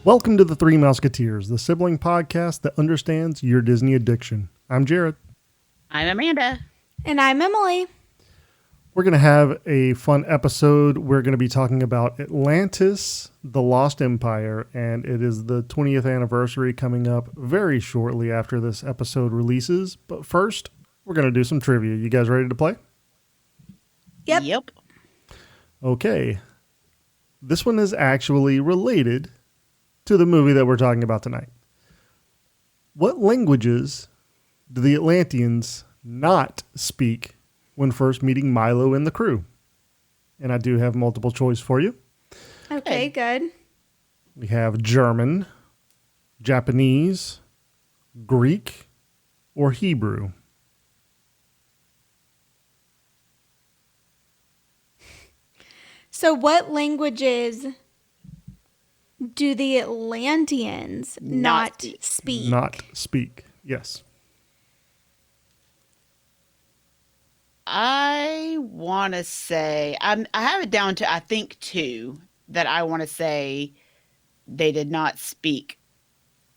Welcome to the Three Musketeers, the sibling podcast that understands your Disney addiction. I'm Jared. I'm Amanda. And I'm Emily. We're going to have a fun episode. We're going to be talking about Atlantis, the Lost Empire, and it is the 20th anniversary coming up very shortly after this episode releases. But first, we're going to do some trivia. You guys ready to play? Yep. Okay. This one is actually related to the movie that we're talking about tonight. What languages do the Atlanteans not speak when first meeting Milo and the crew? And I do have multiple choice for you. Okay, good. We have German, Japanese, Greek, or Hebrew. So what languages do the Atlanteans not speak? Not speak, yes. I want to say, I have it down to, I think, two that I want to say they did not speak.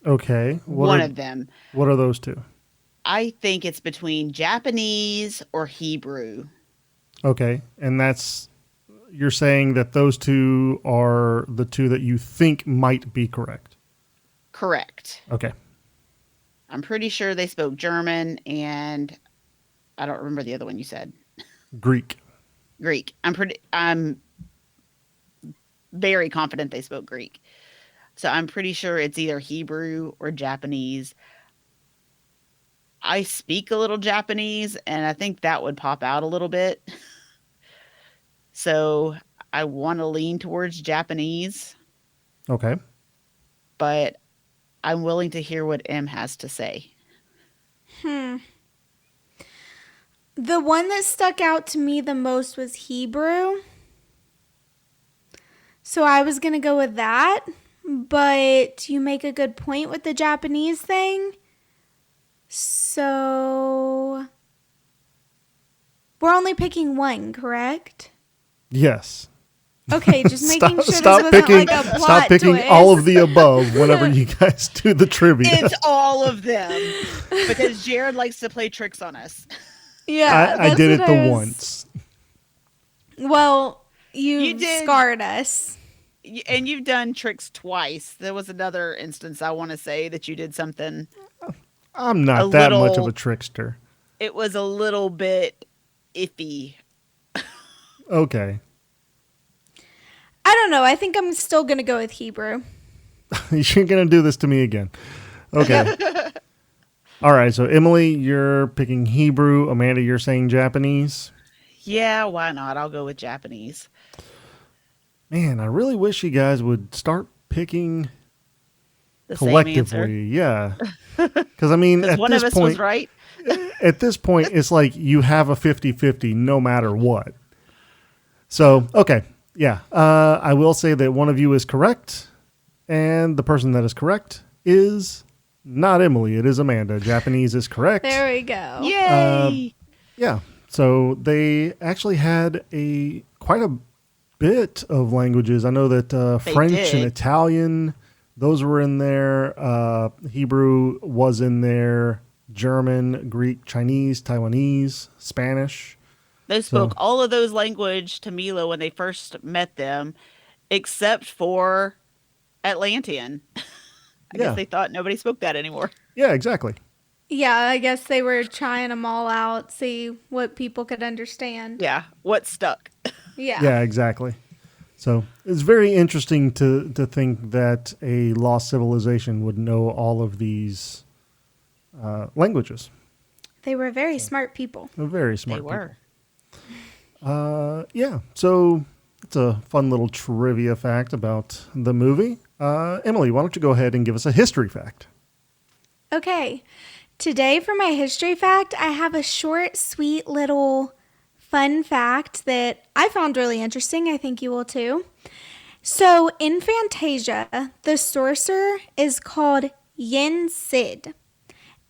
Okay. One of them. What are those two? I think it's between Japanese or Hebrew. Okay. And you're saying that those two are the two that you think might be correct. Correct. Okay. I'm pretty sure they spoke German, and I don't remember the other one you said. Greek. Greek. I'm very confident they spoke Greek. So I'm pretty sure it's either Hebrew or Japanese. I speak a little Japanese, and I think that would pop out a little bit. So I want to lean towards Japanese. Okay. But I'm willing to hear what M has to say. The one that stuck out to me the most was Hebrew. So I was going to go with that. But you make a good point with the Japanese thing. So we're only picking one, correct? Yes. Okay, just making sure stop this wasn't picking, like a plot Stop picking twist. all of the above whenever you guys do the trivia. It's all of them. Because Jared likes to play tricks on us. Yeah, I did it once. Well, you did. Scarred us. And you've done tricks twice. There was another instance I want to say that you did something. I'm not that much of a trickster. It was a little bit iffy. Okay. I don't know. I think I'm still going to go with Hebrew. You're going to do this to me again. Okay. All right. So, Emily, you're picking Hebrew. Amanda, you're saying Japanese. Yeah, why not? I'll go with Japanese. Man, I really wish you guys would start picking The collectively. Yeah. Because, I mean, at one this of us point, was right. At this point, it's like you have a 50-50 no matter what. So, okay. Yeah. I will say that one of you is correct. And the person that is correct is not Emily. It is Amanda. Japanese is correct. There we go. Yay! Yeah. So they actually had quite a bit of languages. I know that French and Italian, those were in there. Hebrew was in there. German, Greek, Chinese, Taiwanese, Spanish. They spoke all of those language to Milo when they first met them, except for Atlantean. I guess they thought nobody spoke that anymore. Yeah, exactly. Yeah, I guess they were trying them all out, see what people could understand. Yeah, what stuck? Yeah. Yeah, exactly. So it's very interesting to think that a lost civilization would know all of these languages. They were very smart people. Very smart. They were. Yeah. So it's a fun little trivia fact about the movie. Emily, why don't you go ahead and give us a history fact? Okay. Today for my history fact, I have a short, sweet little fun fact that I found really interesting. I think you will too. So in Fantasia, the sorcerer is called Yen Sid.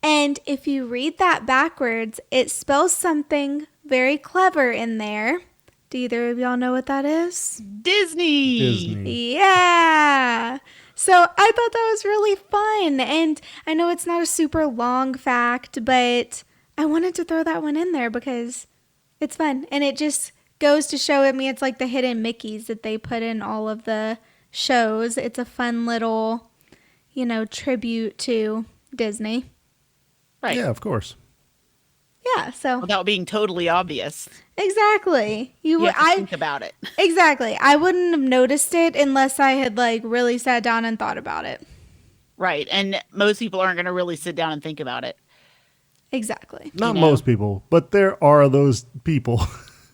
And if you read that backwards, it spells something very clever in there. Do either of y'all know what that is? Disney. Disney. Yeah. So I thought that was really fun. And I know it's not a super long fact, but I wanted to throw that one in there because it's fun. And it just goes to show, it's like the hidden Mickeys that they put in all of the shows. It's a fun little, tribute to Disney. Right. Yeah, of course. Yeah, so Without being totally obvious. exactly. You have to think about it. Exactly. I wouldn't have noticed it unless I had really sat down and thought about it. Right. And most people aren't going to really sit down and think about it. Exactly. Not most people, but there are those people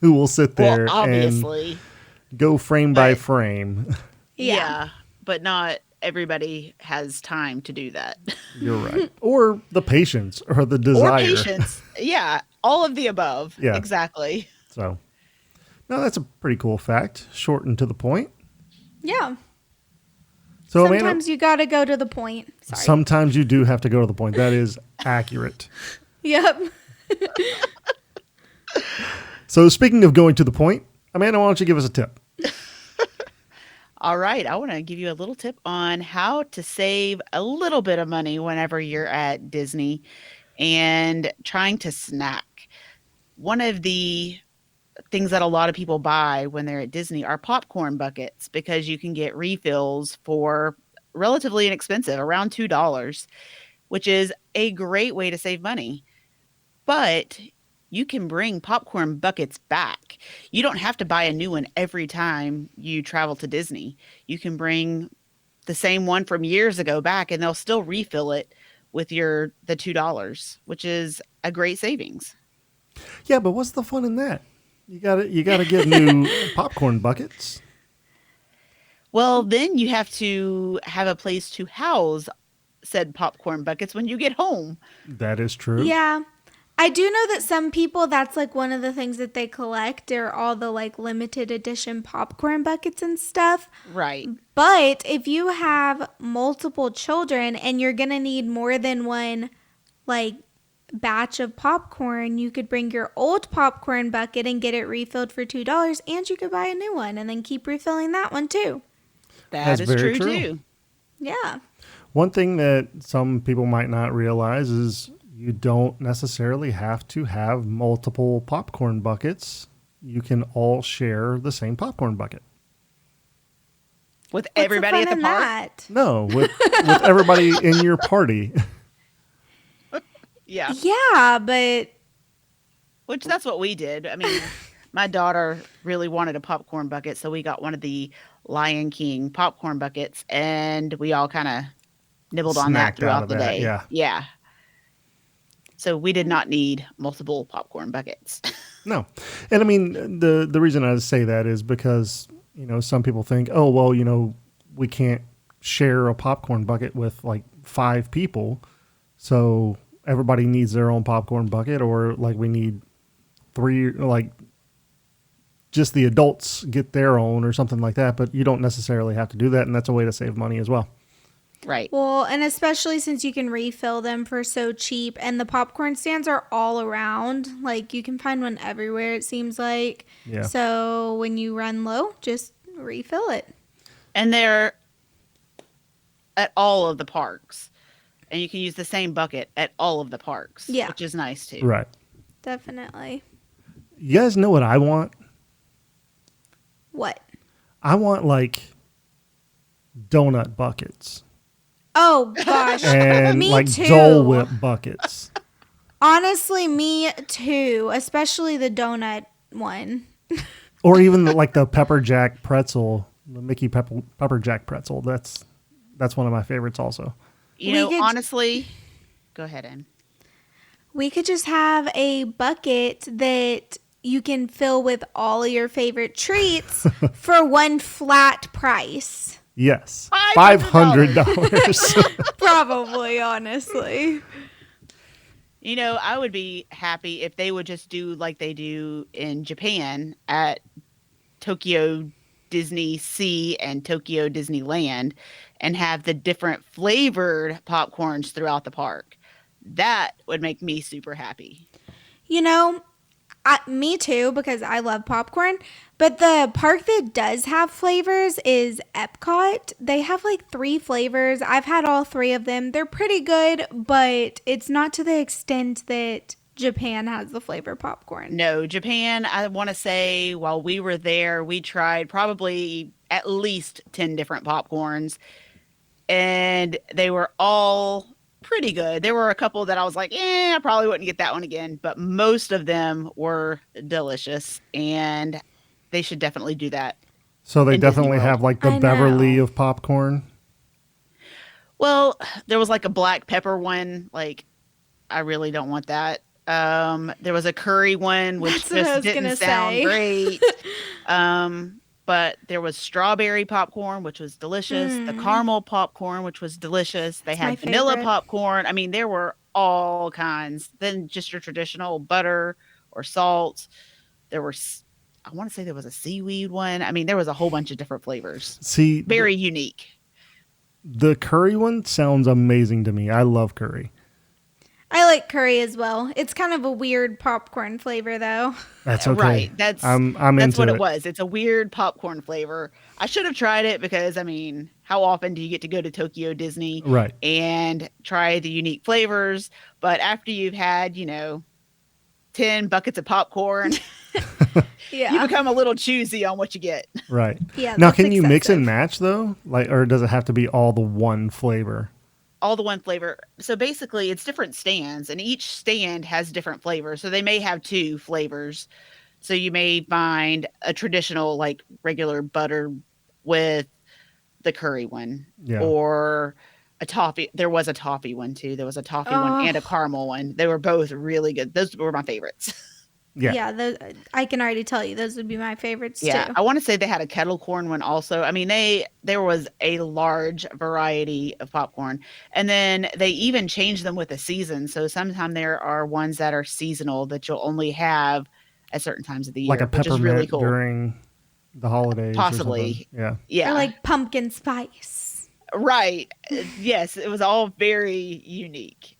who will sit there obviously. and go frame by frame. Yeah. But not everybody has time to do that. You're right. Or the patience or the desire. Or patience. Yeah. All of the above. Yeah. Exactly. So, no, that's a pretty cool fact. Short and to the point. Yeah. So, sometimes you got to go to the point. Sorry. Sometimes you do have to go to the point. That is accurate. Yep. So, speaking of going to the point, Amanda, why don't you give us a tip? All right. I want to give you a little tip on how to save a little bit of money whenever you're at Disney and trying to snack. One of the things that a lot of people buy when they're at Disney are popcorn buckets because you can get refills for relatively inexpensive, around $2, which is a great way to save money. But you can bring popcorn buckets back. You don't have to buy a new one every time you travel to Disney. You can bring the same one from years ago back and they'll still refill it with the $2, which is a great savings. Yeah, but what's the fun in that? You gotta get new popcorn buckets. Well, then you have to have a place to house said popcorn buckets when you get home. That is true. Yeah. I do know that some people, that's one of the things that they collect are all the limited edition popcorn buckets and stuff. Right. But if you have multiple children and you're going to need more than one batch of popcorn, you could bring your old popcorn bucket and get it refilled for $2 and you could buy a new one and then keep refilling that one too. That's is true too. Yeah. One thing that some people might not realize is you don't necessarily have to have multiple popcorn buckets. You can all share the same popcorn bucket. With everybody at the park? That? No, with everybody in your party. Yeah. Yeah, but... Which that's what we did. I mean, my daughter really wanted a popcorn bucket, so we got one of the Lion King popcorn buckets, and we all kind of nibbled on that throughout the day. Yeah. So we did not need multiple popcorn buckets. No. And I mean, the reason I say that is because, some people think, oh, well, we can't share a popcorn bucket with 5 people. So everybody needs their own popcorn bucket, or we need 3, just the adults get their own or something like that. But you don't necessarily have to do that. And that's a way to save money as well. Right. Well, and especially since you can refill them for so cheap and the popcorn stands are all around. You can find one everywhere, it seems like. Yeah. So when you run low, just refill it. And they're at all of the parks. And you can use the same bucket at all of the parks. Yeah. Which is nice too. Right. Definitely. You guys know what I want? What? I want donut buckets. Oh, gosh. And me too. Dole Whip buckets. Honestly, me too. Especially the donut one. Or even the pepper jack pretzel, the Mickey pepper jack pretzel. That's one of my favorites also. Honestly, go ahead, Ann. We could just have a bucket that you can fill with all your favorite treats for one flat price. Yes. $500. Probably, honestly. I would be happy if they would just do like they do in Japan at Tokyo Disney Sea and Tokyo Disneyland and have the different flavored popcorns throughout the park. That would make me super happy. Me too, because I love popcorn. But the park that does have flavors is Epcot. They have like 3 flavors. I've had all 3 of them. They're pretty good, but it's not to the extent that Japan has the flavor popcorn. No, Japan, I want to say while we were there, we tried probably at least 10 different popcorns, and they were all pretty good. There were a couple that I was like, I probably wouldn't get that one again, but most of them were delicious, and they should definitely do that. So they in Disney definitely World. have like the I Beverly know. of popcorn. Well, there was like a black pepper one. Like, I really don't want that. There was a curry one, which That's what I just was didn't gonna sound say. great. But there was strawberry popcorn, which was delicious. The caramel popcorn, which was delicious. They my had vanilla favorite. popcorn. I mean, there were all kinds. Then just your traditional butter or salt. There were, I want to say there was a seaweed one. I mean, there was a whole bunch of different flavors. See, Very unique. the curry one sounds amazing to me. I love curry. I like curry as well. It's kind of a weird popcorn flavor, though. That's okay. Right. That's I'm that's into what it. it was. It's a weird popcorn flavor. I should have tried it because, I mean, how often do you get to go to Tokyo Disney Right. and try the unique flavors? But after you've had, 10 buckets of popcorn, you Yeah. become a little choosy on what you get. Right. Yeah. Now, that's can you mix and excessive. match though? Like, or does it have to be all the one flavor? All the one flavor. So basically, it's different stands, and each stand has different flavors. So they may have 2 flavors. So you may find a traditional, like regular butter with the curry one, Yeah. or a toffee. There was a toffee one too. There was a toffee one and a caramel one. They were both really good. Those were my favorites. Yeah. Those, I can already tell you those would be my favorites Yeah, too. I want to say they had a kettle corn one also. I mean, there was a large variety of popcorn, and then they even changed them with the season. So sometimes there are ones that are seasonal that you'll only have at certain times of the Like year, a which is really peppermint cool. during the holidays. Or Possibly. something. Yeah. Yeah, Or like pumpkin spice. right. Yes, it was all very unique.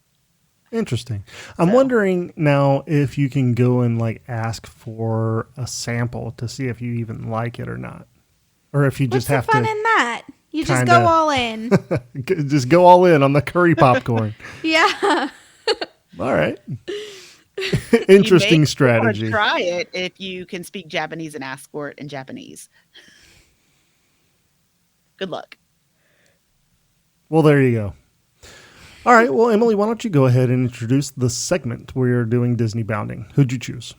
Interesting. I'm So- wondering now if you can go and like ask for a sample to see if you even like it or not, or if you What's just the have fun to in that? You just kinda- go all in. just go all in on the curry popcorn. Yeah. All right. You Interesting may strategy. wanna try it if you can speak Japanese and ask for it in Japanese. Good luck. Well, there you go. All right. Well, Emily, why don't you go ahead and introduce the segment where you're doing Disney bounding? Who'd you choose?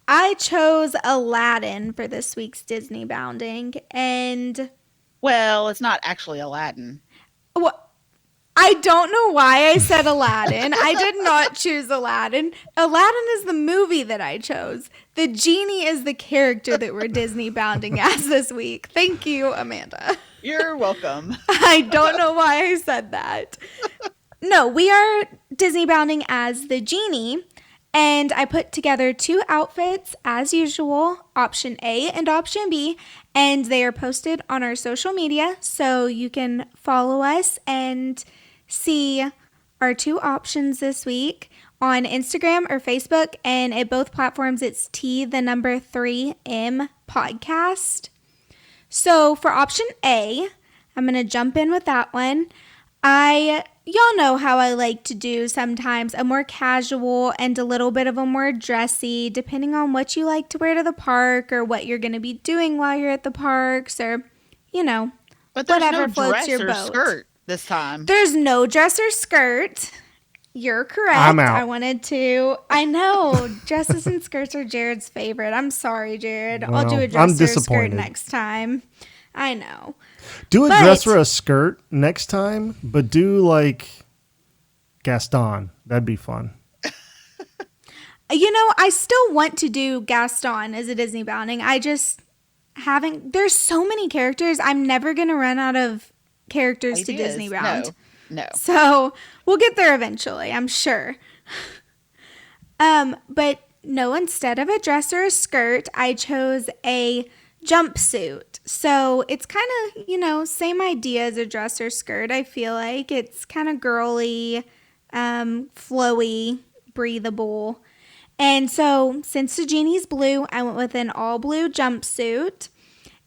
I chose Aladdin for this week's Disney bounding, and Well, it's not actually Aladdin. I don't know why I said Aladdin. I did not choose Aladdin. Aladdin is the movie that I chose. The Genie is the character that we're Disney bounding as this week. Thank you, Amanda. You're welcome. I don't know why I said that. No, we are Disney bounding as the Genie, and I put together 2 outfits as usual, option A and option B, and they are posted on our social media, so you can follow us and see our 2 options this week on Instagram or Facebook, and at both platforms it's T3M podcast. So for option A, I'm going to jump in with that one. Y'all know how I like to do sometimes a more casual and a little bit of a more dressy, depending on what you like to wear to the park or what you're going to be doing while you're at the parks, or, But there's whatever no floats dress your or boat. skirt this time. There's no dress or skirt. You're correct. I'm out. I know dresses and skirts are Jared's favorite. I'm sorry, Jared. I'll do Well, a I'm dress or a skirt disappointed. next time. I know. Do a But- dress or a skirt next time, but do like Gaston. That'd be fun. I still want to do Gaston as a Disney bounding. I just haven't. There's so many characters. I'm never going to run out of characters to Ideas. Disney bound. No. So we'll get there eventually, I'm sure. But no, instead of a dress or a skirt, I chose a jumpsuit. So it's kind of, same idea as a dress or skirt. I feel like it's kind of girly, flowy, breathable. And so, since the genie's blue, I went with an all blue jumpsuit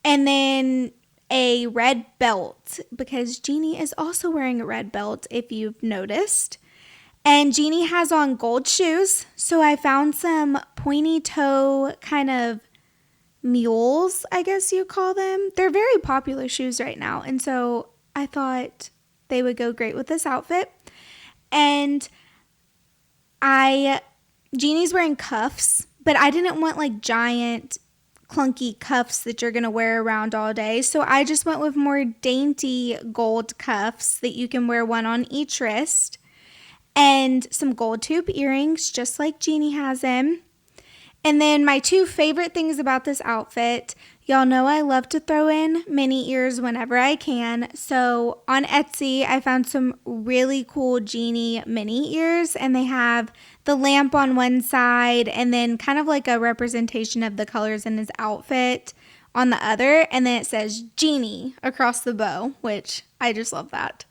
and then a red belt because Genie is also wearing a red belt, if you've noticed. And Genie has on gold shoes. So, I found some pointy toe kind of mules, I guess you call them. They're very popular shoes right now. And so, I thought they would go great with this outfit. And Genie's wearing cuffs, but I didn't want like giant clunky cuffs that you're going to wear around all day. So I just went with more dainty gold cuffs that you can wear one on each wrist and some gold tube earrings, just like Genie has them. And then my two favorite things about this outfit, y'all know I love to throw in mini ears whenever I can. So on Etsy, I found some really cool Genie mini ears, and they have the lamp on one side and then kind of like a representation of the colors in his outfit on the other. And then it says Genie across the bow, which I just love that.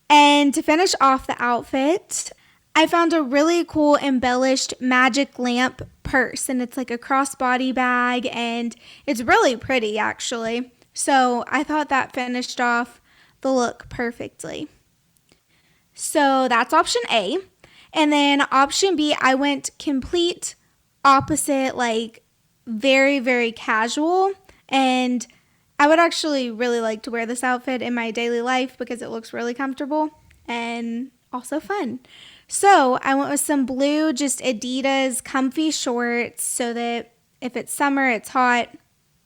And to finish off the outfit, I found a really cool embellished magic lamp purse, and it's like a crossbody bag, and it's really pretty actually. So I thought that finished off the look perfectly. So that's option A. And then option B, I went complete opposite, like very, very casual. And I would actually really like to wear this outfit in my daily life because it looks really comfortable and also fun. So I went with some blue, just Adidas comfy shorts so that if it's summer, it's hot,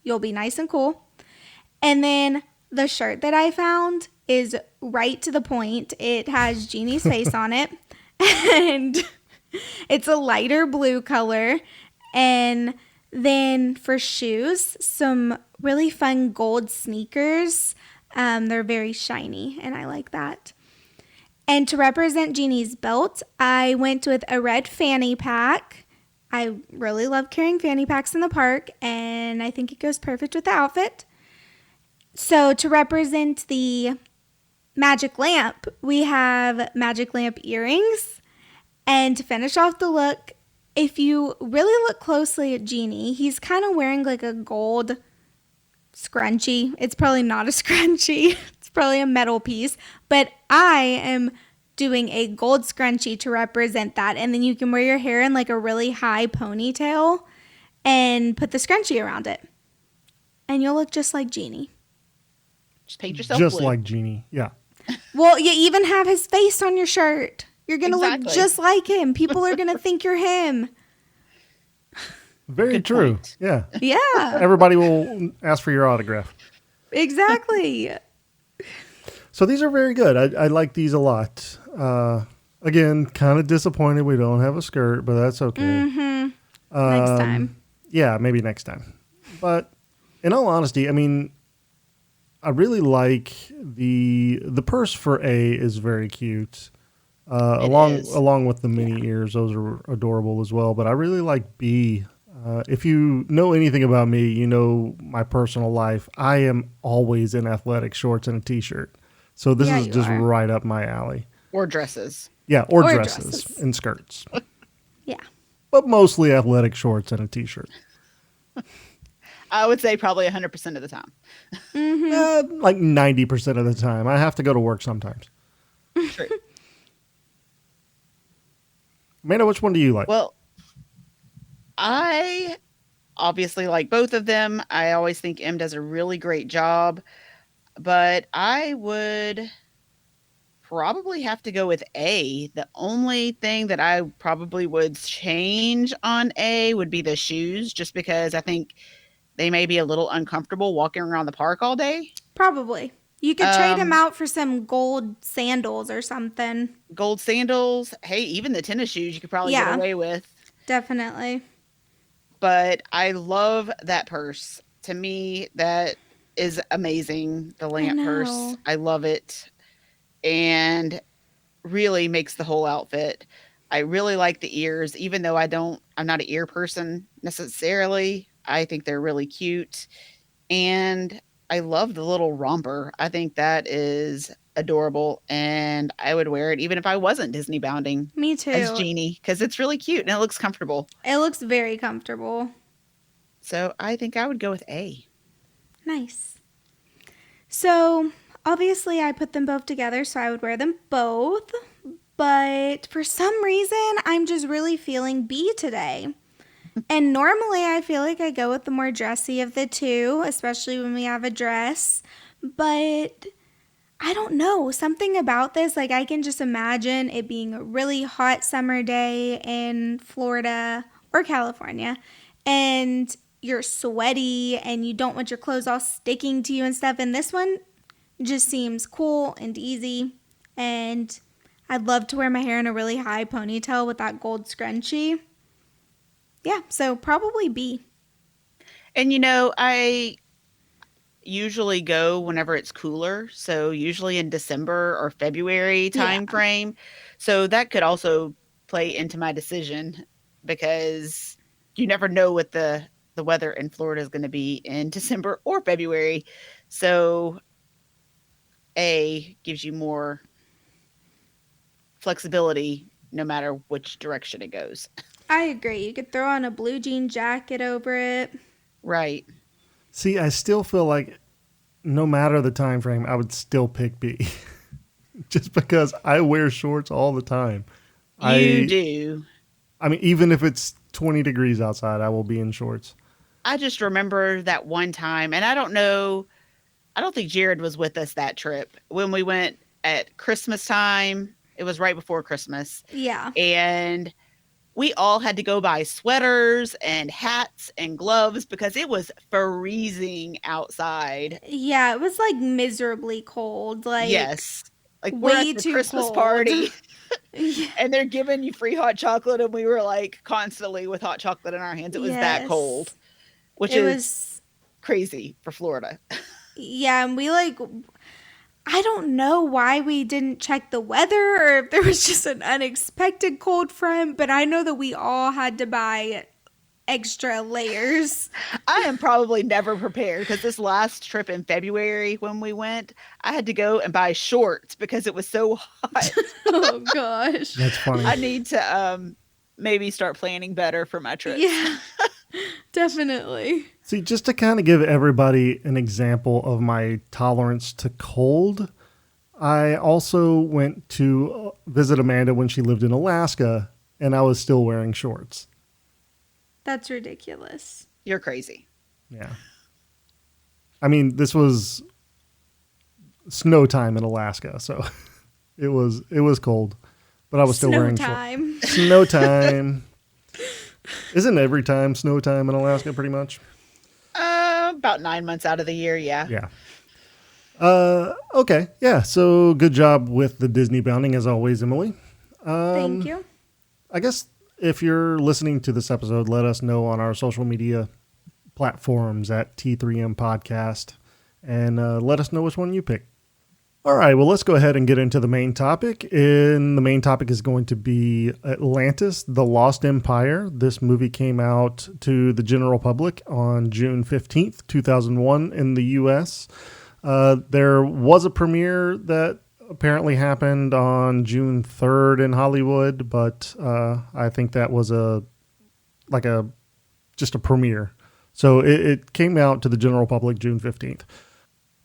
you'll be nice and cool. And then the shirt that I found is right to the point. It has Genie's face on it, and it's a lighter blue color. And then for shoes, some really fun gold sneakers. They're very shiny, and I like that. And to represent Genie's belt, I went with a red fanny pack. I really love carrying fanny packs in the park, and I think it goes perfect with the outfit. So to represent the magic lamp, we have magic lamp earrings. And to finish off the look, if you really look closely at Genie, he's kind of wearing like a gold scrunchie. It's probably not a scrunchie. It's probably a metal piece. But I am doing a gold scrunchie to represent that. And then you can wear your hair in like a really high ponytail and put the scrunchie around it. And you'll look just like Genie. Just paint yourself Just blue. like Genie, yeah. Well, you even have his face on your shirt. You're going to Exactly. look just like him. People are going to think you're him. Very Good true. point. Yeah. Yeah, Everybody will ask for your autograph. exactly. So these are very good. I like these a lot. Again, kind of disappointed we don't have a skirt, but that's okay. Mm-hmm. Next time. Yeah, maybe next time. But in all honesty, I mean, I really like the purse for A is very cute. Along with the mini ears, those are adorable as well. But I really like B. If you know anything about me, you know my personal life. I am always in athletic shorts and a t-shirt. So this is you just are. right up my alley. Or dresses. Yeah, or Or dresses dresses. and skirts. Yeah. But mostly athletic shorts and a t-shirt. I would say probably 100% of the time. Like 90% of the time. I have to go to work sometimes. True. Amanda, which one do you like? Well, I obviously like both of them. I always think M does a really great job, but I would probably have to go with A. The only thing that I probably would change on A would be the shoes, just because I think they may be a little uncomfortable walking around the park all day. Probably. You could trade him out for some gold sandals or something. Gold sandals, hey, even the tennis shoes you could probably Yeah. get away with. Definitely. But I love that purse. To me, that is amazing. The lamp purse. know. I love it. And really makes the whole outfit. I really like the ears, even though I'm not an ear person necessarily. I think they're really cute. And I love the little romper. I think that is adorable, and I would wear it even if I wasn't Disney bounding Me as too. Genie because it's really cute and it looks comfortable. It looks very comfortable. So I think I would go with A. Nice. So, obviously, I put them both together, so I would wear them both. But for some reason, I'm just really feeling B today. And normally, I feel like I go with the more dressy of the two, especially when we have a dress. But I don't know. Something about this, like, I can just imagine it being a really hot summer day in Florida or California. And you're sweaty and you don't want your clothes all sticking to you and stuff. And this one just seems cool and easy. And I'd love to wear my hair in a really high ponytail with that gold scrunchie. Yeah, so probably B. And I usually go whenever it's cooler, so usually in December or February Yeah. time frame. So that could also play into my decision because you never know what the weather in Florida is going to be in December or February. So A gives you more flexibility no matter which direction it goes. I agree. You could throw on a blue jean jacket over it. Right. See, I still feel like no matter the time frame, I would still pick B. Just because I wear shorts all the time. You do. I mean, even if it's 20 degrees outside, I will be in shorts. I just remember that one time, and I don't think Jared was with us that trip when we went at Christmas time. It was right before Christmas. Yeah. And we all had to go buy sweaters and hats and gloves because it was freezing outside. Yeah, it was like miserably cold. Like, Yes. Like we're way at the too Christmas cold. party Yeah. and they're giving you free hot chocolate and we were like constantly with hot chocolate in our hands. It was that Yes. cold, which It is was, crazy for Florida. yeah, and we I don't know why we didn't check the weather or if there was just an unexpected cold front, but I know that we all had to buy extra layers. I am probably never prepared because this last trip in February when we went, I had to go and buy shorts because it was so hot. Oh gosh. That's funny. I need to maybe start planning better for my trips. Yeah. Definitely. See, just to kind of give everybody an example of my tolerance to cold, I also went to visit Amanda when she lived in Alaska, and I was still wearing shorts. That's ridiculous. You're crazy. Yeah. I mean, this was snow time in Alaska, so it was cold, but I was still Snow wearing shorts. time. Snow time. Isn't every time snow time in Alaska pretty much? About 9 months out of the year, yeah. Yeah. Okay. Yeah. So good job with the Disney bounding as always, Emily. Thank you. I guess if you're listening to this episode, let us know on our social media platforms at T3M Podcast and let us know which one you pick. All right, well, let's go ahead and get into the main topic. And the main topic is going to be Atlantis, The Lost Empire. This movie came out to the general public on June 15th, 2001 in the U.S. There was a premiere that apparently happened on June 3rd in Hollywood, but I think that was just a premiere. So it came out to the general public June 15th.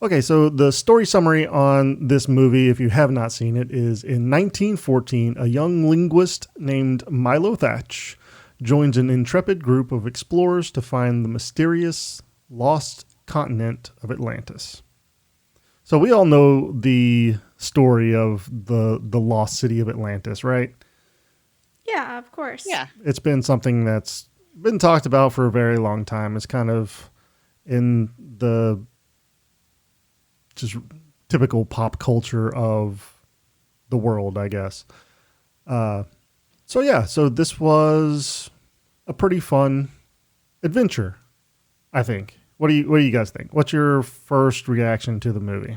Okay, so the story summary on this movie, if you have not seen it, is in 1914, a young linguist named Milo Thatch joins an intrepid group of explorers to find the mysterious lost continent of Atlantis. So we all know the story of the lost city of Atlantis, right? Yeah, of course. Yeah. It's been something that's been talked about for a very long time. It's kind of in the just typical pop culture of the world, I guess. So this was a pretty fun adventure, I think. What do you guys think? What's your first reaction to the movie?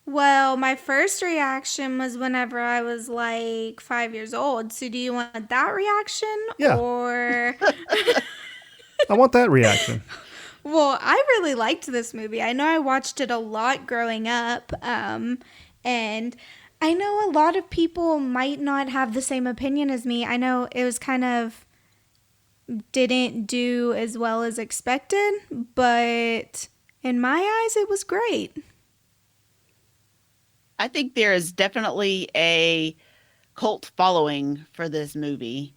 Well, my first reaction was whenever I was like 5 years old. So do you want that reaction? Yeah. Or I want that reaction. Well, I really liked this movie. I know I watched it a lot growing up. And I know a lot of people might not have the same opinion as me. I know it was kind of didn't do as well as expected, but in my eyes, it was great. I think there is definitely a cult following for this movie.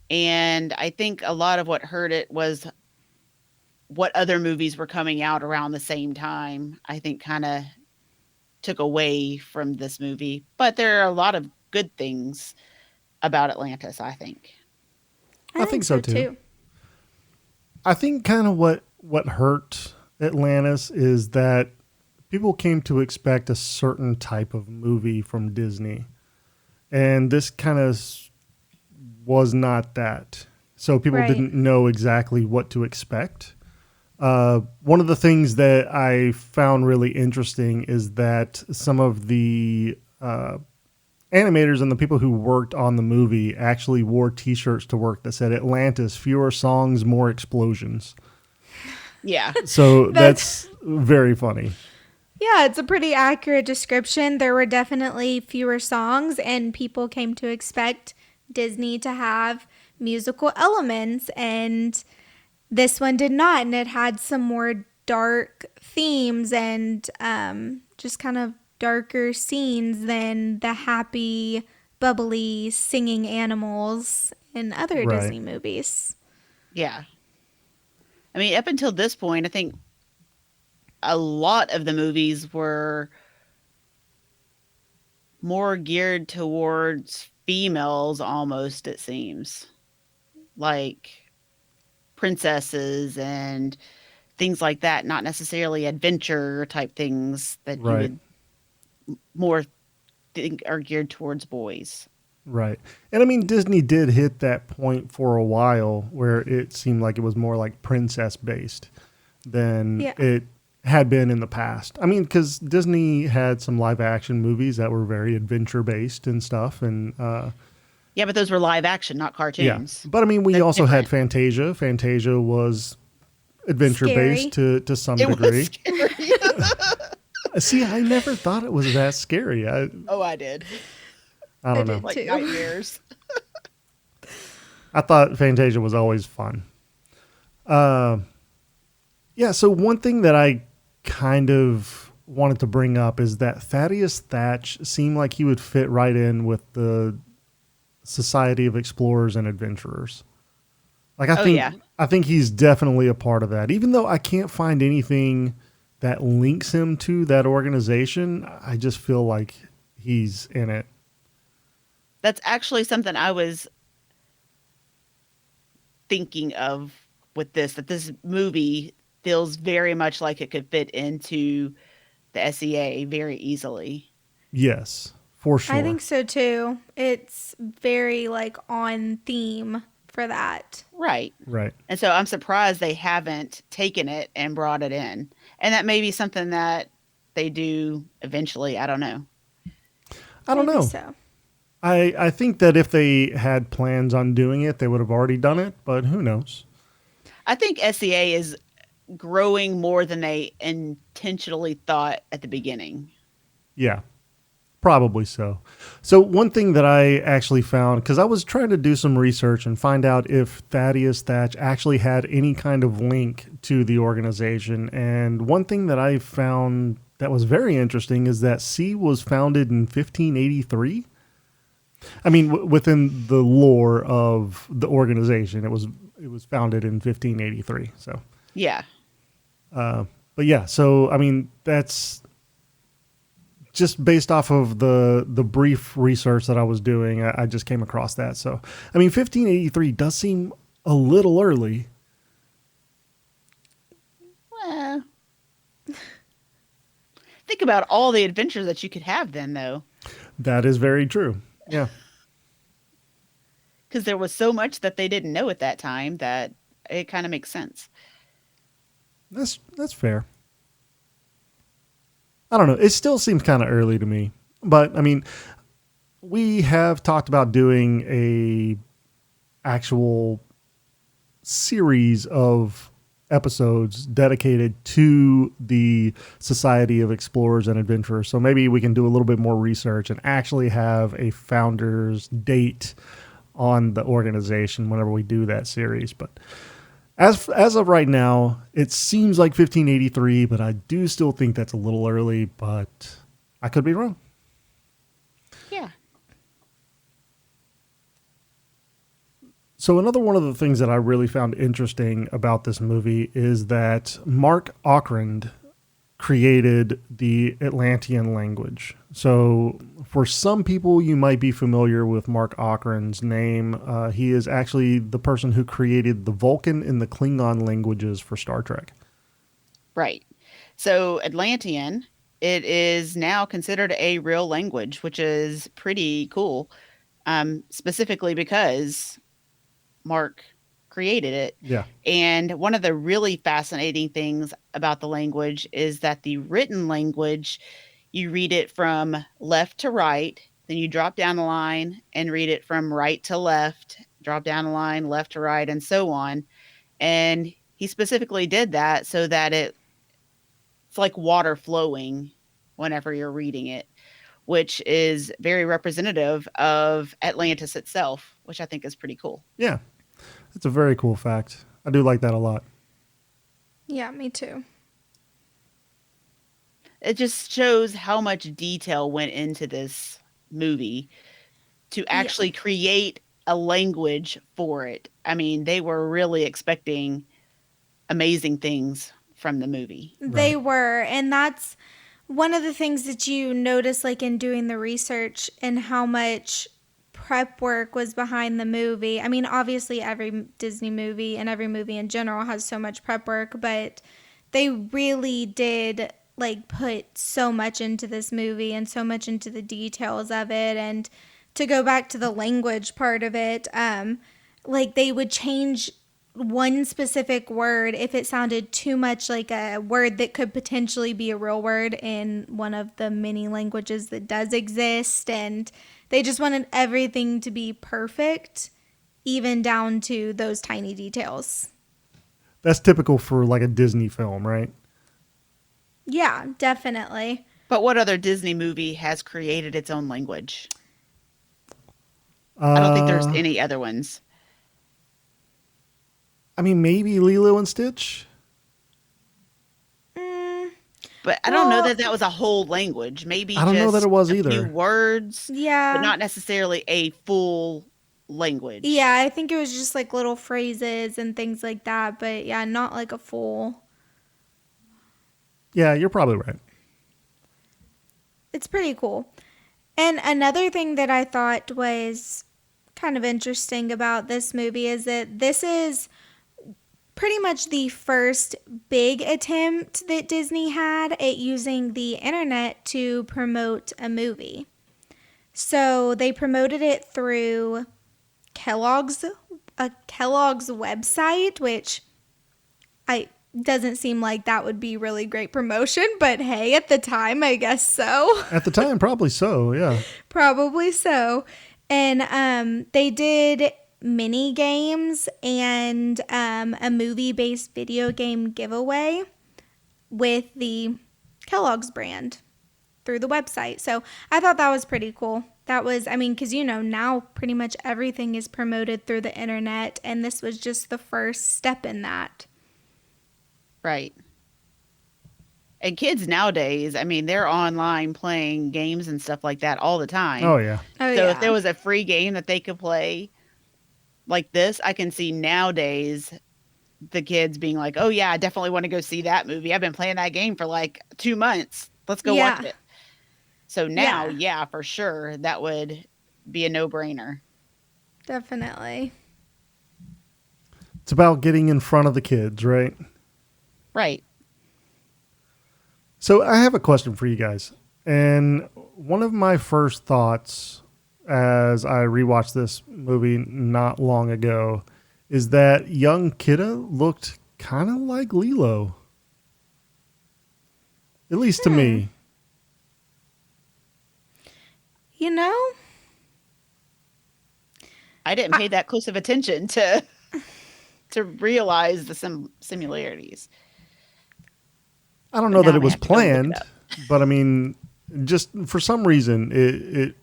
And I think a lot of what hurt it was what other movies were coming out around the same time. I think kind of took away from this movie. But there are a lot of good things about Atlantis, I think. I think so too. I think kind of what hurt Atlantis is that people came to expect a certain type of movie from Disney. And this kind of was not that. So people didn't know exactly what to expect. One of the things that I found really interesting is that some of the animators and the people who worked on the movie actually wore T-shirts to work that said Atlantis, fewer songs, more explosions. Yeah. So that's very funny. Yeah, it's a pretty accurate description. There were definitely fewer songs, and people came to expect Disney to have musical elements, and this one did not, and it had some more dark themes and just kind of darker scenes than the happy, bubbly, singing animals in other Disney movies. Yeah. I mean, up until this point, I think a lot of the movies were more geared towards females almost, it seems. Like princesses and things like that, not necessarily adventure type things that you would more think are geared towards boys. Right. And I mean, Disney did hit that point for a while where it seemed like it was more like princess based than it had been in the past. I mean, because Disney had some live action movies that were very adventure based and stuff. And yeah, but those were live action, not cartoons. Yeah. But I mean, we also had Fantasia. Fantasia was adventure based to some degree. See, I never thought it was that scary. I did. I don't know. Like nightmares. I thought Fantasia was always fun. Yeah, so one thing that I kind of wanted to bring up is that Thaddeus Thatch seemed like he would fit right in with the Society of Explorers and Adventurers. Like I think he's definitely a part of that. Even though I can't find anything that links him to that organization, I just feel like he's in it. That's actually something I was thinking of with this, that this movie feels very much like it could fit into the SEA very easily. Yes, for sure. I think so too. It's very like on theme for that. Right. Right. And so I'm surprised they haven't taken it and brought it in. And that may be something that they do eventually. I don't know. I don't know. So. I think that if they had plans on doing it, they would have already done it, but who knows? I think SEA is growing more than they intentionally thought at the beginning. Yeah, probably so. So one thing that I actually found, because I was trying to do some research and find out if Thaddeus Thatch actually had any kind of link to the organization. And one thing that I found that was very interesting is that C was founded in 1583. I mean, within the lore of the organization, it was founded in 1583. So yeah, but yeah. So I mean, that's just based off of the brief research that I was doing. I just came across that. So I mean, 1583 does seem a little early. Well, think about all the adventures that you could have then, though. That is very true. Yeah. Because there was so much that they didn't know at that time that it kind of makes sense. That's fair. I don't know. It still seems kind of early to me. But, I mean, we have talked about doing a actual series of episodes dedicated to the Society of Explorers and Adventurers. So maybe we can do a little bit more research and actually have a founder's date on the organization whenever we do that series. But as of right now, it seems like 1583, but I do still think that's a little early, but I could be wrong. Yeah. So another one of the things that I really found interesting about this movie is that Mark Okrand created the Atlantean language. So for some people, you might be familiar with Mark Okrand's name. He is actually the person who created the Vulcan and the Klingon languages for Star Trek. Right. So Atlantean, it is now considered a real language, which is pretty cool. Specifically because Mark created it. Yeah. And one of the really fascinating things about the language is that the written language, you read it from left to right, then you drop down the line and read it from right to left, drop down the line, left to right, and so on. And he specifically did that so that it's like water flowing whenever you're reading it, which is very representative of Atlantis itself, which I think is pretty cool. Yeah. It's a very cool fact. I do like that a lot. Yeah, me too. It just shows how much detail went into this movie to actually create a language for it. I mean, they were really expecting amazing things from the movie. They were, and that's one of the things that you notice, like in doing the research and how much prep work was behind the movie. I mean, obviously every Disney movie and every movie in general has so much prep work, but they really did like put so much into this movie and so much into the details of it. And to go back to the language part of it, like they would change one specific word if it sounded too much like a word that could potentially be a real word in one of the many languages that does exist. And they just wanted everything to be perfect, even down to those tiny details. That's typical for like a Disney film, right? Yeah, definitely. But what other Disney movie has created its own language? I don't think there's any other ones. I mean, maybe Lilo and Stitch. But I don't know that that was a whole language. Maybe I don't know that it was a either. few words, Yeah. but not necessarily a full language. Yeah, I think it was just like little phrases and things like that. But yeah, not like a full. Yeah, you're probably right. It's pretty cool. And another thing that I thought was kind of interesting about this movie is that this is pretty much the first big attempt that Disney had at using the internet to promote a movie. So they promoted it through Kellogg's website, which doesn't seem like that would be really great promotion, but hey, at the time, I guess so. At the time, probably so, yeah. Probably so. And they did mini games and a movie-based video game giveaway with the Kellogg's brand through the website. So I thought that was pretty cool. That was, I mean, because now pretty much everything is promoted through the internet, and this was just the first step in that. Right. And kids nowadays, I mean, they're online playing games and stuff like that all the time. Oh, yeah. Oh, So yeah. if there was a free game that they could play like this, I can see nowadays the kids being like, oh, yeah, I definitely want to go see that movie. I've been playing that game for like 2 months. Let's go watch it. So now, yeah, for sure, that would be a no-brainer. Definitely. It's about getting in front of the kids, right? Right. So I have a question for you guys. And one of my first thoughts as I rewatched this movie not long ago is that young Kidda looked kind of like Lilo. At least to me. I didn't pay that close of attention to to realize the similarities. I don't But know now that I'm it gonna was have to go look it planned, up. but I mean, just for some reason, it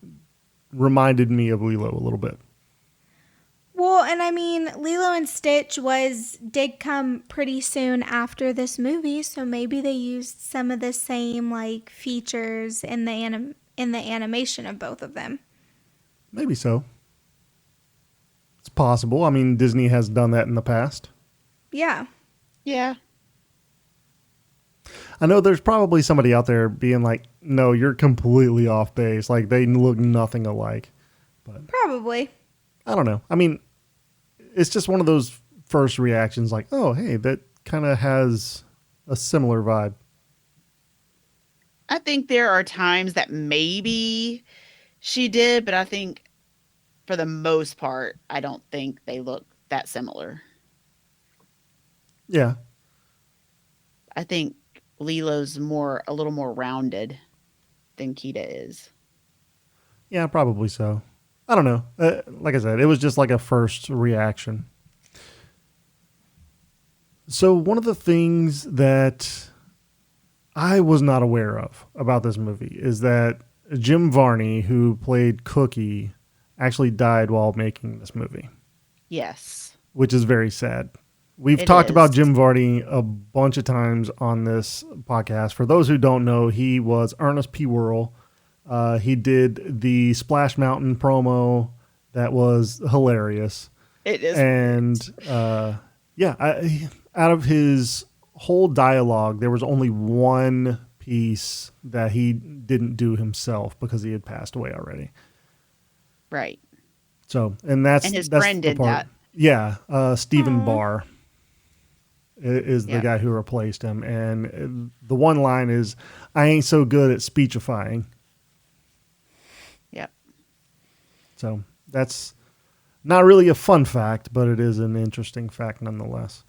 reminded me of Lilo a little bit. Well, and I mean, Lilo and Stitch did come pretty soon after this movie, so maybe they used some of the same like features in the animation of both of them. Maybe so. It's possible. I mean, Disney has done that in the past. Yeah. Yeah. I know there's probably somebody out there being like, no, you're completely off base. Like, they look nothing alike. But Probably. I don't know. I mean, it's just one of those first reactions like, oh, hey, that kind of has a similar vibe. I think there are times that maybe she did, but I think for the most part, I don't think they look that similar. Yeah. I think Lilo's a little more rounded than Kita is. Yeah, probably so. I don't know. Like I said, it was just like a first reaction. So one of the things that I was not aware of about this movie is that Jim Varney, who played Cookie, actually died while making this movie, Yes. which is very sad. We've It talked about is. Jim Varney a bunch of times on this podcast. For those who don't know, he was Ernest P. Worrell. He did the Splash Mountain promo that was hilarious. It is. And out of his whole dialogue, there was only one piece that he didn't do himself because he had passed away already. Right. So, his friend the did part. that. Yeah, Stephen Aw. Barr is the Yeah. guy who replaced him, and the one line is, "I ain't so good at speechifying." Yep. So that's not really a fun fact, but it is an interesting fact nonetheless.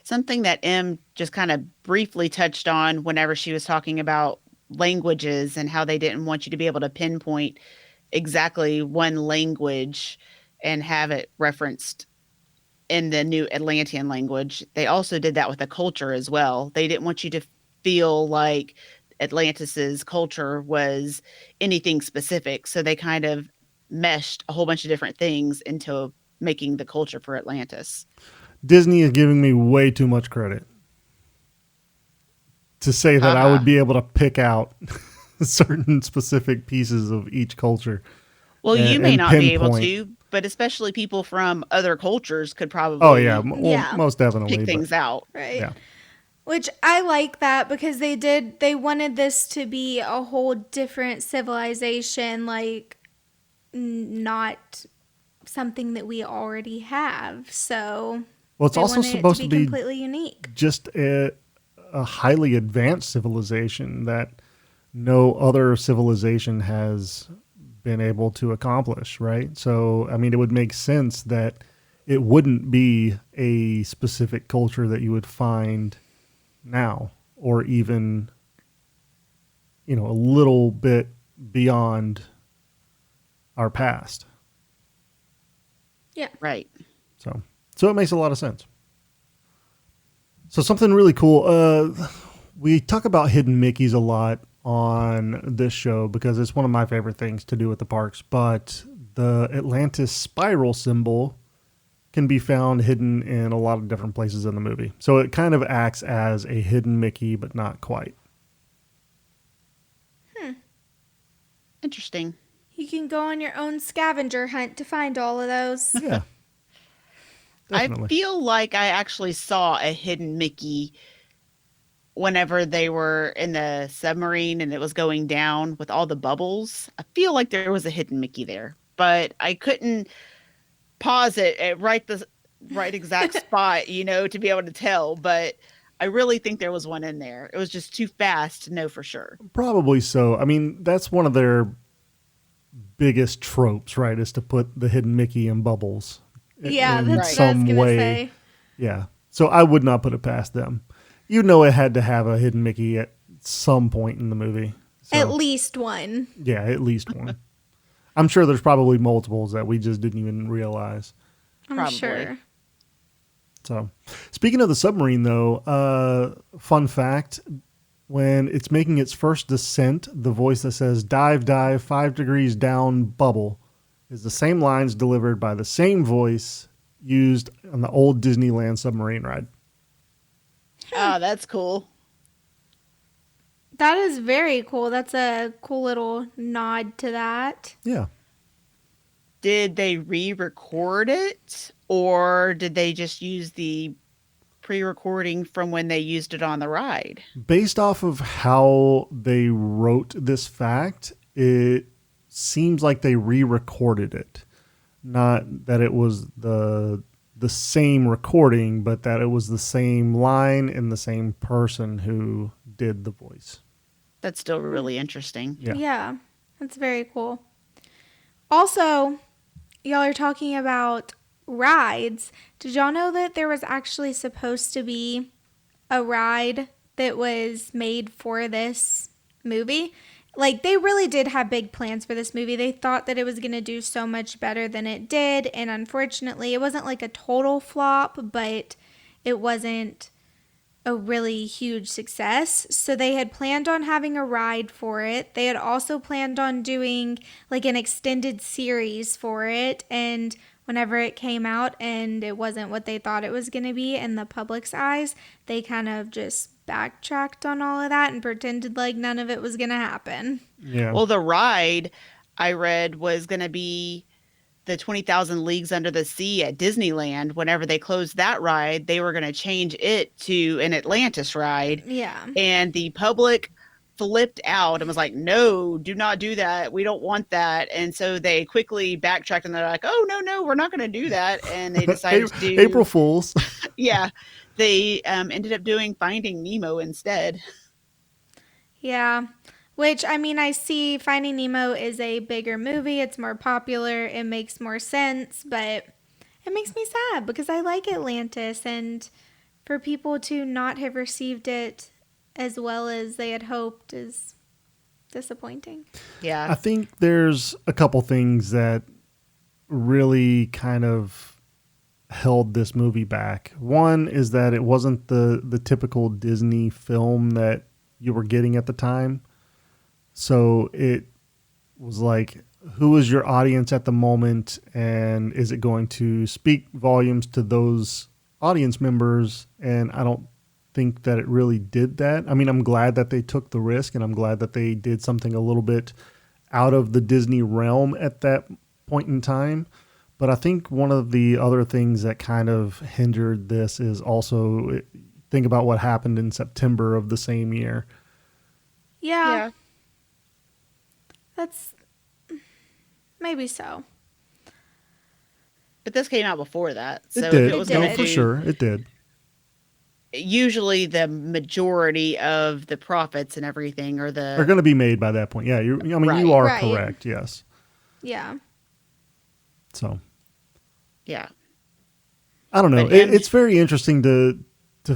Something that M just kind of briefly touched on whenever she was talking about languages and how they didn't want you to be able to pinpoint exactly one language and have it referenced in the new Atlantean language. They also did that with the culture as well. They didn't want you to feel like Atlantis's culture was anything specific. So they kind of meshed a whole bunch of different things into making the culture for Atlantis. Disney is giving me way too much credit to say that I would be able to pick out certain specific pieces of each culture. Well, you and may not be able pinpoint. to, but especially people from other cultures could probably Oh yeah, Yeah. most definitely. pick but- things out. Right. Yeah. Which I like that because they wanted this to be a whole different civilization, like not something that we already have. So Well, it's they also wanted supposed it to to be completely unique. just a highly advanced civilization that no other civilization has been able to accomplish, right? So, I mean, it would make sense that it wouldn't be a specific culture that you would find now, or even, a little bit beyond our past. Right. So it makes a lot of sense. So something really cool. We talk about hidden Mickeys a lot on this show because it's one of my favorite things to do at the parks. But the Atlantis spiral symbol can be found hidden in a lot of different places in the movie. So it kind of acts as a hidden Mickey, but not quite. Interesting. You can go on your own scavenger hunt to find all of those. Yeah. Definitely. I feel like I actually saw a hidden Mickey whenever they were in the submarine and it was going down with all the bubbles. I feel like there was a hidden Mickey there, but I couldn't pause it at the right exact spot, to be able to tell. But I really think there was one in there. It was just too fast to know for sure. Probably so. I mean, that's one of their biggest tropes, right? Is to put the hidden Mickey in bubbles. Yeah, in that's what I was some gonna way. say. Yeah. So I would not put it past them. It had to have a hidden Mickey at some point in the movie. So, At least one. yeah, at least one. I'm sure there's probably multiples that we just didn't even realize. I'm Probably. sure. So, speaking of the submarine, though, fun fact: when it's making its first descent, the voice that says "dive, dive, 5 degrees down, bubble" is the same lines delivered by the same voice used on the old Disneyland submarine ride. Oh, that's cool. That is very cool. That's a cool little nod to that. Yeah. Did they re-record it, or did they just use the pre-recording from when they used it on the ride? Based off of how they wrote this fact, it seems like they re-recorded it. Not that it was the same recording, but that it was the same line and the same person who did the voice. That's still really interesting. Yeah. That's very cool. Also, y'all are talking about rides. Did y'all know that there was actually supposed to be a ride that was made for this movie? Like, they really did have big plans for this movie. They thought that it was going to do so much better than it did. And unfortunately, it wasn't like a total flop, but it wasn't a really huge success. So they had planned on having a ride for it. They had also planned on doing like an extended series for it. And whenever it came out and it wasn't what they thought it was going to be in the public's eyes, they kind of just backtracked on all of that and pretended like none of it was going to happen. Yeah. Well, the ride I read was going to be the 20,000 Leagues Under the Sea at Disneyland. Whenever they closed that ride, they were going to change it to an Atlantis ride. Yeah. And the public flipped out and was like, no, do not do that. We don't want that. And so they quickly backtracked and they're like, oh, no, we're not going to do that. And they decided to do April Fools. Yeah. They ended up doing Finding Nemo instead. Yeah. Which, I mean, I see Finding Nemo is a bigger movie. It's more popular. It makes more sense. But it makes me sad because I like Atlantis. And for people to not have received it as well as they had hoped is disappointing. Yeah. I think there's a couple things that really kind of held this movie back. One is that it wasn't the typical Disney film that you were getting at the time. So it was like, who is your audience at the moment, and is it going to speak volumes to those audience members? And I don't think that it really did that. I mean, I'm glad that they took the risk, and I'm glad that they did something a little bit out of the Disney realm at that point in time. But I think one of the other things that kind of hindered this is also think about what happened in September of the same year. Yeah. That's maybe so. But this came out before that. So It did. if it was It going did. to For sure, it did. Usually the majority of the profits and everything are They're going to be made by that point. Yeah, you are Right. correct. Yes. Yeah. So yeah. I don't know. But him- It's very interesting to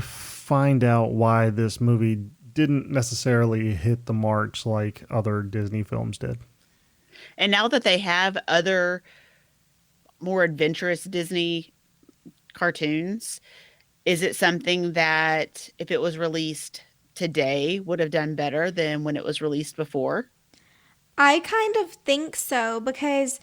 find out why this movie didn't necessarily hit the marks like other Disney films did. And now that they have other more adventurous Disney cartoons, is it something that if it was released today would have done better than when it was released before? I kind of think so because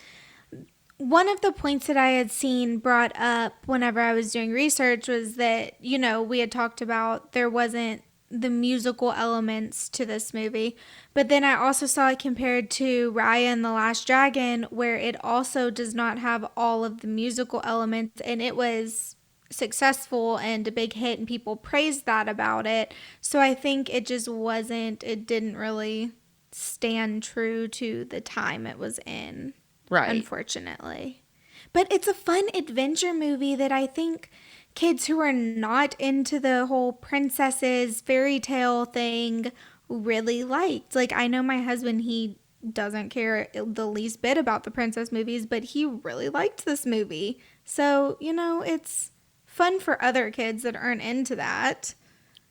one of the points that I had seen brought up whenever I was doing research was that, we had talked about there wasn't the musical elements to this movie. But then I also saw it compared to Raya and the Last Dragon, where it also does not have all of the musical elements, and it was successful and a big hit and people praised that about it. So I think it didn't really stand true to the time it was in. Right. Unfortunately. But it's a fun adventure movie that I think kids who are not into the whole princesses fairy tale thing really liked. Like, I know my husband, he doesn't care the least bit about the princess movies, but he really liked this movie. So, it's fun for other kids that aren't into that.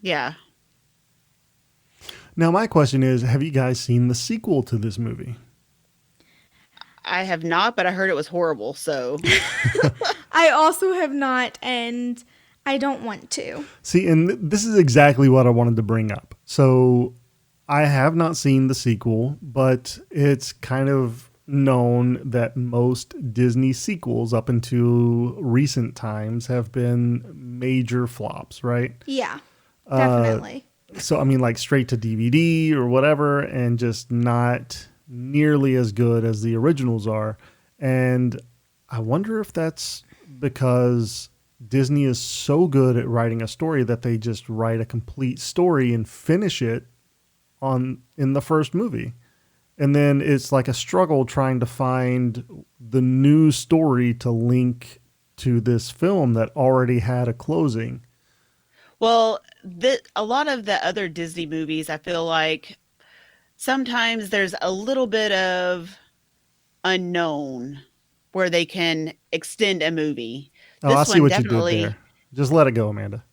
Yeah. Now, my question is, have you guys seen the sequel to this movie? I have not, but I heard it was horrible. So I also have not, and I don't want to. See, and this is exactly what I wanted to bring up. So I have not seen the sequel, but it's kind of known that most Disney sequels up into recent times have been major flops, right? Yeah, definitely. So, I mean, like straight to DVD or whatever, and just not nearly as good as the originals are. And I wonder if that's because Disney is so good at writing a story that they just write a complete story and finish it in the first movie. And then it's like a struggle trying to find the new story to link to this film that already had a closing. Well, a lot of the other Disney movies, I feel like sometimes there's a little bit of unknown where they can extend a movie. Oh, I This see one what you did definitely. there. Just let it go, Amanda.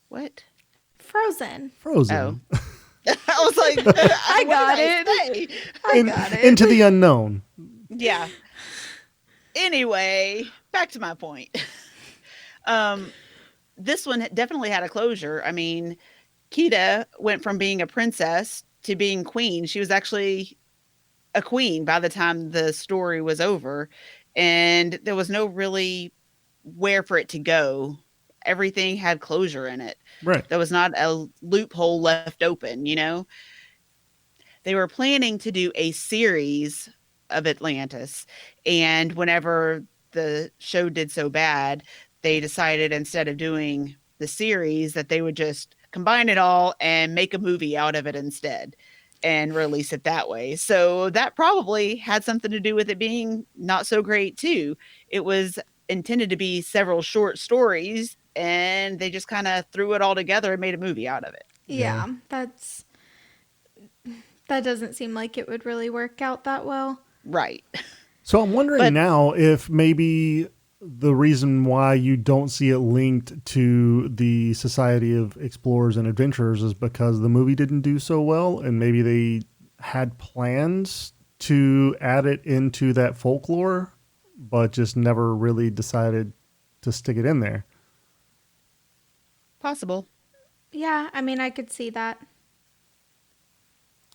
What? Frozen. Oh. Frozen. I was like, I what got did I it. say? I got it. Into the unknown. Yeah. Anyway, back to my point. Um, this one definitely had a closure. I mean, Kita went from being a princess to being queen. She was actually a queen by the time the story was over, and there was no really where for it to go. Everything had closure in it. Right. There was not a loophole left open, you know? They were planning to do a series of Atlantis, and whenever the show did so bad, they decided instead of doing the series that they would just combine it all and make a movie out of it instead and release it that way. So that probably had something to do with it being not so great too. It was intended to be several short stories and they just kind of threw it all together and made a movie out of it. Yeah, that doesn't seem like it would really work out that well. Right. So I'm wondering But now if maybe the reason why you don't see it linked to the Society of Explorers and Adventurers is because the movie didn't do so well, and maybe they had plans to add it into that folklore, but just never really decided to stick it in there. possible. Yeah, I mean, I could see that.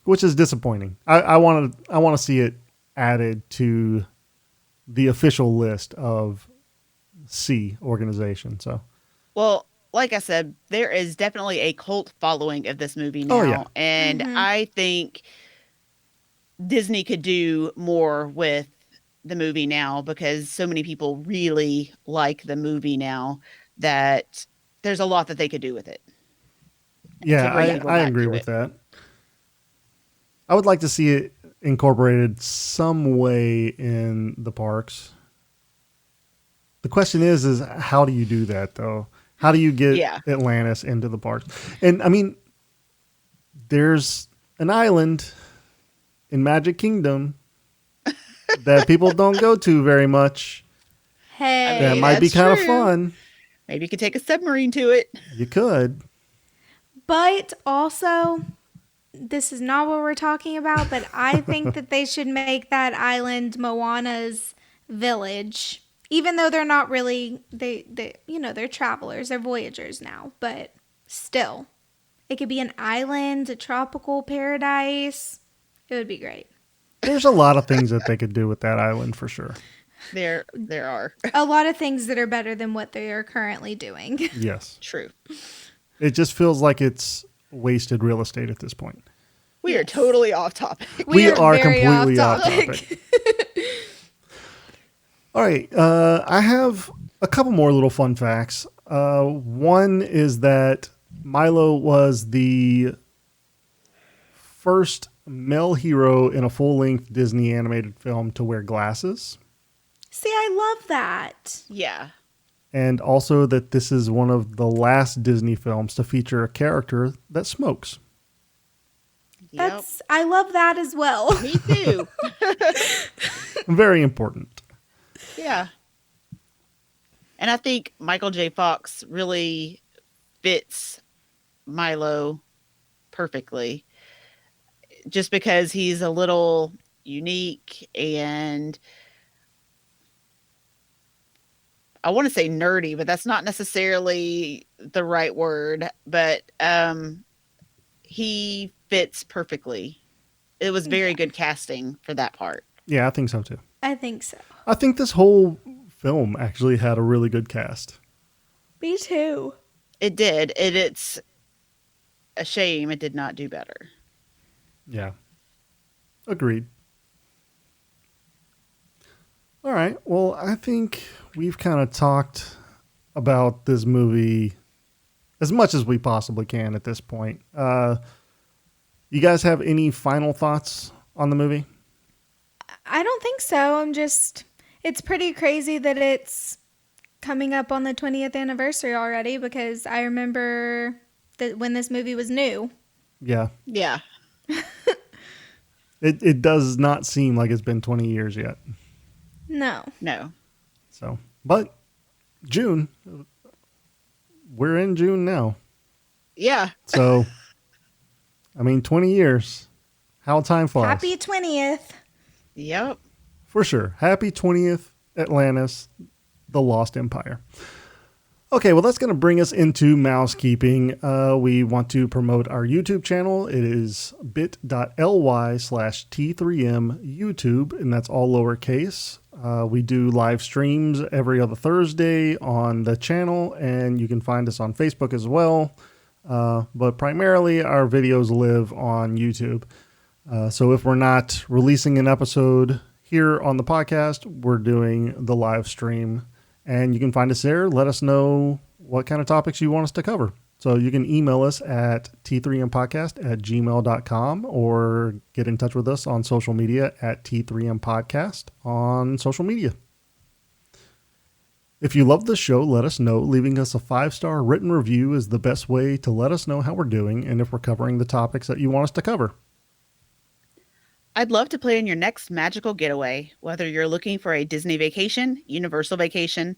Which is disappointing. I want to see it added to the official list of C organization. So, Well, like I said, there is definitely a cult following of this movie now. Oh, yeah. And I think Disney could do more with the movie now because so many people really like the movie now that there's a lot that they could do with it. yeah, to bring people I back agree to with it. that. I would like to see it incorporated some way in the parks. The question is how do you do that though? How do you get Yeah. Atlantis into the parks? And I mean, there's an island in Magic Kingdom that people don't go to very much. Hey, That mean, might be that's kind of true. fun. Maybe you could take a submarine to it. You could. but also, this is not what we're talking about, but I think that they should make that island Moana's village. Even though they're not really, they're travelers, they're voyagers now, but still. It could be an island, a tropical paradise. It would be great. There's a lot of things that they could do with that island for sure. There are. A lot of things that are better than what they are currently doing. Yes. True. It just feels like it's wasted real estate at this point. We are totally off topic. We are very completely off topic. All right. I have a couple more little fun facts. One is that Milo was the first male hero in a full-length Disney animated film to wear glasses. See, I love that. Yeah. And also that this is one of the last Disney films to feature a character that smokes. Yep. I love that as well. Me too. Very important. Yeah. And I think Michael J. Fox really fits Milo perfectly just because he's a little unique and I want to say nerdy, but that's not necessarily the right word. But he fits perfectly. It was very good casting for that part. Yeah, I think so too. I think so. I think this whole film actually had a really good cast. Me too. It did. It's a shame it did not do better. Yeah. Agreed. All right. Well, I think we've kind of talked about this movie as much as we possibly can at this point. You guys have any final thoughts on the movie? I don't think so. It's pretty crazy that it's coming up on the 20th anniversary already, because I remember that when this movie was new. Yeah. Yeah. It does not seem like it's been 20 years yet. No. So, but June, we're in June now. Yeah. So, I mean, 20 years. How time flies. Happy 20th. Yep. For sure. Happy 20th, Atlantis, the Lost Empire. Okay, well, that's going to bring us into mousekeeping. We want to promote our YouTube channel. It is bit.ly/T3M YouTube, and that's all lowercase. We do live streams every other Thursday on the channel, and you can find us on Facebook as well. But primarily, our videos live on YouTube. So if we're not releasing an episode here on the podcast, we're doing the live stream. And you can find us there. Let us know what kind of topics you want us to cover. So you can email us at t3mpodcast@gmail.com or get in touch with us on social media at t3mpodcast on social media. If you love the show, let us know. Leaving us a 5-star written review is the best way to let us know how we're doing and if we're covering the topics that you want us to cover. I'd love to plan your next magical getaway, whether you're looking for a Disney vacation, Universal vacation,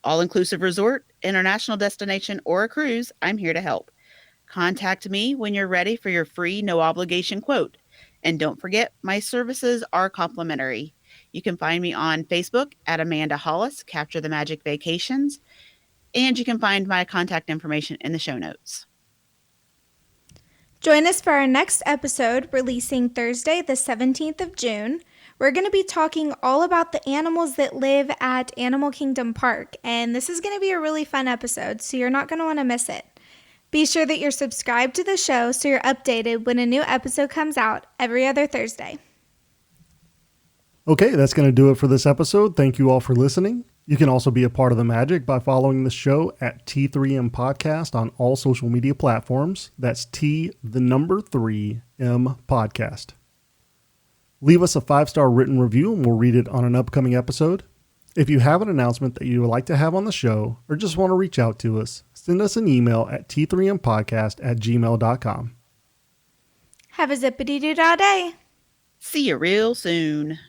all-inclusive resort, international destination, or a cruise. I'm here to help. Contact me when you're ready for your free, no-obligation quote. And don't forget, my services are complimentary. You can find me on Facebook at Amanda.hollis, Capture the Magic Vacations, and you can find my contact information in the show notes. Join us for our next episode, releasing Thursday, the 17th of June. We're going to be talking all about the animals that live at Animal Kingdom Park, and this is going to be a really fun episode, so you're not going to want to miss it. Be sure that you're subscribed to the show so you're updated when a new episode comes out every other Thursday. Okay, that's going to do it for this episode. Thank you all for listening. You can also be a part of the magic by following the show at T3M Podcast on all social media platforms. That's T3M Podcast. Leave us a 5-star written review and we'll read it on an upcoming episode. If you have an announcement that you would like to have on the show or just want to reach out to us, send us an email at t3mpodcast@gmail.com. Have a zippity-doo-dah day. See you real soon.